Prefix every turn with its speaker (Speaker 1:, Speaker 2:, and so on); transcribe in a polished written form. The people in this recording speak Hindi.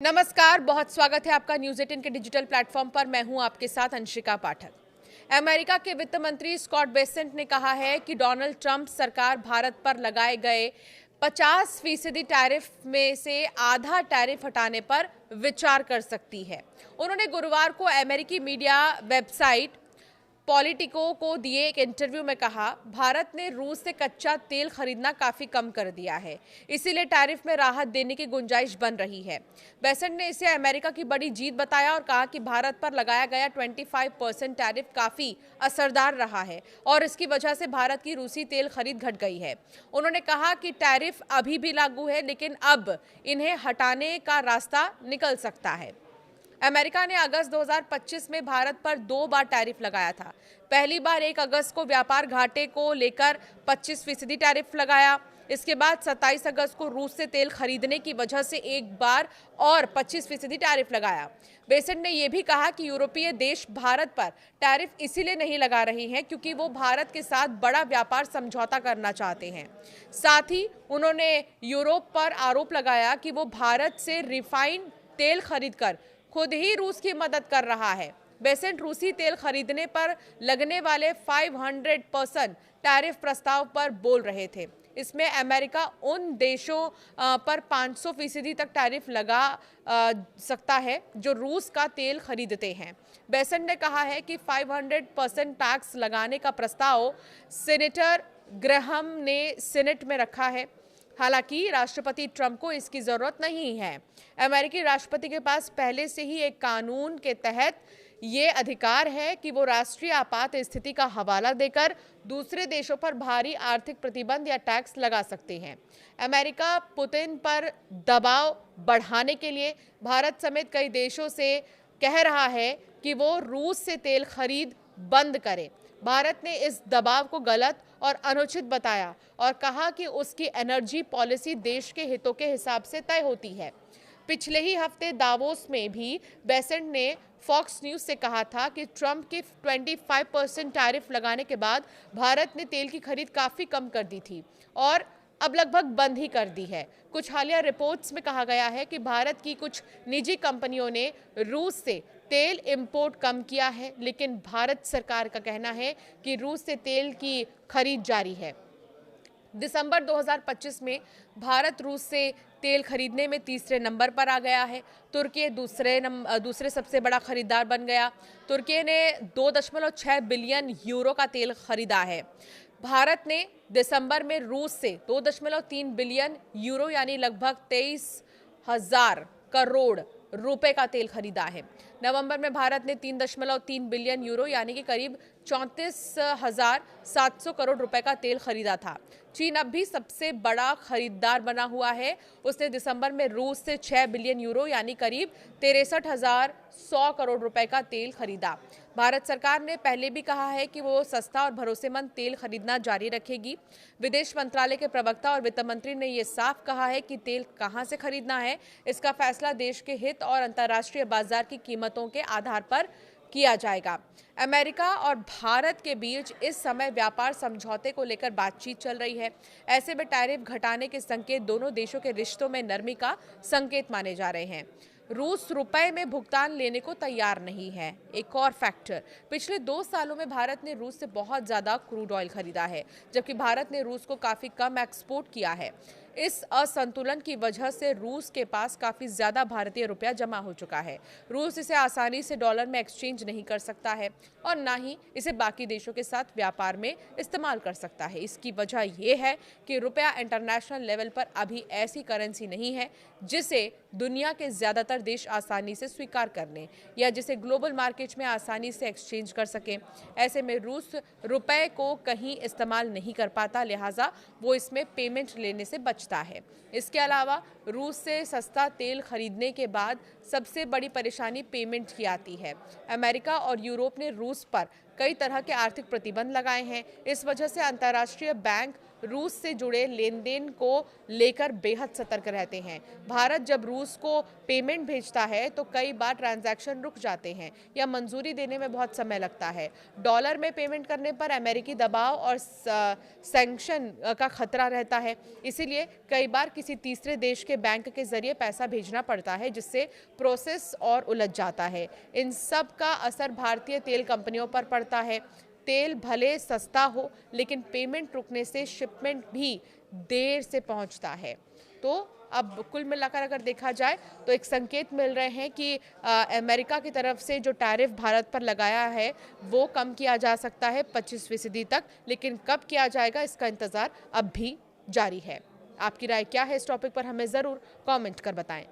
Speaker 1: नमस्कार, बहुत स्वागत है आपका न्यूज़ 18 के डिजिटल प्लेटफॉर्म पर। मैं हूं आपके साथ अंशिका पाठक। अमेरिका के वित्त मंत्री स्कॉट बेसेंट ने कहा है कि डोनाल्ड ट्रंप सरकार भारत पर लगाए गए 50% टैरिफ में से आधा टैरिफ हटाने पर विचार कर सकती है। उन्होंने गुरुवार को अमेरिकी मीडिया वेबसाइट पॉलिटिको को दिए एक इंटरव्यू में कहा, भारत ने रूस से कच्चा तेल खरीदना काफी कम कर दिया है, इसीलिए टैरिफ में राहत देने की गुंजाइश बन रही है। बेसेंट ने इसे अमेरिका की बड़ी जीत बताया और कहा कि भारत पर लगाया गया 25% टैरिफ काफी असरदार रहा है और इसकी वजह से भारत की रूसी तेल खरीद घट गई है। उन्होंने कहा कि टैरिफ अभी भी लागू है, लेकिन अब इन्हें हटाने का रास्ता निकल सकता है। अमेरिका ने अगस्त 2025 में भारत पर 2 बार टैरिफ लगाया था। पहली बार 1 अगस्त को व्यापार घाटे को लेकर 25% टैरिफ लगाया। इसके बाद 27 अगस्त को रूस से तेल खरीदने की वजह से एक बार और 25% टैरिफ लगाया। बेसेंट ने यह भी कहा कि यूरोपीय देश भारत पर टैरिफ इसीलिए नहीं लगा रहे हैं क्योंकि वो भारत के साथ बड़ा व्यापार समझौता करना चाहते हैं। साथ ही उन्होंने यूरोप पर आरोप लगाया कि वो भारत से रिफाइंड तेल खरीदकर खुद ही रूस की मदद कर रहा है। बेसेंट रूसी तेल खरीदने पर लगने वाले 500% टैरिफ प्रस्ताव पर बोल रहे थे। इसमें अमेरिका उन देशों पर 500% तक टैरिफ लगा सकता है जो रूस का तेल खरीदते हैं। बेसेंट ने कहा है कि 500% टैक्स लगाने का प्रस्ताव सीनेटर ग्रहम ने सीनेट में रखा है। हालांकि राष्ट्रपति ट्रंप को इसकी जरूरत नहीं है। अमेरिकी राष्ट्रपति के पास पहले से ही एक कानून के तहत ये अधिकार है कि वो राष्ट्रीय आपात स्थिति का हवाला देकर दूसरे देशों पर भारी आर्थिक प्रतिबंध या टैक्स लगा सकते हैं। अमेरिका पुतिन पर दबाव बढ़ाने के लिए भारत समेत कई देशों से कह रहा है कि वो रूस से तेल खरीद बंद करे। भारत ने इस दबाव को गलत और अनुचित बताया और कहा कि उसकी एनर्जी पॉलिसी देश के हितों के हिसाब से तय होती है। पिछले ही हफ्ते दावोस में भी बेसेंट ने फॉक्स न्यूज से कहा था कि ट्रंप के 25% टैरिफ लगाने के बाद भारत ने तेल की खरीद काफी कम कर दी थी और अब लगभग बंद ही कर दी है। कुछ हालिया रिपोर्ट्स में कहा गया है कि भारत की कुछ निजी कंपनियों ने रूस से तेल इंपोर्ट कम किया है, लेकिन भारत सरकार का कहना है कि रूस से तेल की खरीद जारी है। दिसंबर 2025 में भारत रूस से तेल खरीदने में तीसरे नंबर पर आ गया है। तुर्की दूसरे सबसे बड़ा खरीदार बन गया। तुर्की ने 2.6 बिलियन यूरो का तेल खरीदा है। भारत ने दिसंबर में रूस से 2.3 बिलियन यूरो यानी लगभग 23,000 करोड़ रुपए का तेल खरीदा है। नवंबर में भारत ने 3.3 बिलियन यूरो यानी कि करीब 34,700 करोड़ रुपए का तेल खरीदा था। चीन अब भी सबसे बड़ा खरीदार बना हुआ है। उसने दिसंबर में रूस से 6 बिलियन यूरो यानी करीब 63,100 करोड़ रुपए का तेल खरीदा। भारत सरकार ने पहले भी कहा है कि वो सस्ता और भरोसेमंद तेल खरीदना जारी रखेगी। विदेश मंत्रालय के प्रवक्ता और वित्त मंत्री ने ये साफ कहा है कि तेल कहां से खरीदना है, इसका फैसला देश के हित और अंतर्राष्ट्रीय बाजार की कीमतों के आधार पर किया जाएगा। अमेरिका और भारत के बीच इस समय व्यापार समझौते को लेकर बातचीत चल रही है। ऐसे में टैरिफ घटाने के संकेत दोनों देशों के रिश्तों में नरमी का संकेत माने जा रहे हैं। रूस रुपए में भुगतान लेने को तैयार नहीं है। एक और फैक्टर, पिछले 2 सालों में भारत ने रूस से बहुत ज्यादा क्रूड ऑयल खरीदा है, जबकि भारत ने रूस को काफी कम एक्सपोर्ट किया है। इस असंतुलन की वजह से रूस के पास काफी ज्यादा भारतीय रुपया जमा हो चुका है। रूस इसे आसानी से डॉलर में एक्सचेंज नहीं कर सकता है और ना ही इसे बाकी देशों के साथ व्यापार में इस्तेमाल कर सकता है। इसकी वजह यह है कि रुपया इंटरनेशनल लेवल पर अभी ऐसी करेंसी नहीं है जिसे दुनिया के ज्यादातर देश आसानी से स्वीकार कर लें या जिसे ग्लोबल मार्केट में आसानी से एक्सचेंज कर सकें। ऐसे में रूस रुपए को कहीं इस्तेमाल नहीं कर पाता, लिहाजा वो इसमें पेमेंट लेने से बचता है। इसके अलावा रूस से सस्ता तेल खरीदने के बाद सबसे बड़ी परेशानी पेमेंट की आती है। अमेरिका और यूरोप ने रूस पर कई तरह के आर्थिक प्रतिबंध लगाए हैं। इस वजह से अंतर्राष्ट्रीय बैंक रूस से जुड़े लेन देन को लेकर बेहद सतर्क रहते हैं। भारत जब रूस को पेमेंट भेजता है तो कई बार ट्रांजैक्शन रुक जाते हैं या मंजूरी देने में बहुत समय लगता है। डॉलर में पेमेंट करने पर अमेरिकी दबाव और सैंक्शन का खतरा रहता है, इसीलिए कई बार किसी तीसरे देश के बैंक के जरिए पैसा भेजना पड़ता है, जिससे प्रोसेस और उलझ जाता है। इन सब का असर भारतीय तेल कंपनियों पर पड़ता है। तेल भले सस्ता हो, लेकिन पेमेंट रुकने से शिपमेंट भी देर से पहुंचता है। तो अब कुल मिलाकर अगर देखा जाए तो एक संकेत मिल रहे हैं कि अमेरिका की तरफ से जो टैरिफ भारत पर लगाया है वो कम किया जा सकता है 25% तक, लेकिन कब किया जाएगा इसका इंतजार अब भी जारी है। आपकी राय क्या है इस टॉपिक पर हमें ज़रूर कमेंट कर बताएं।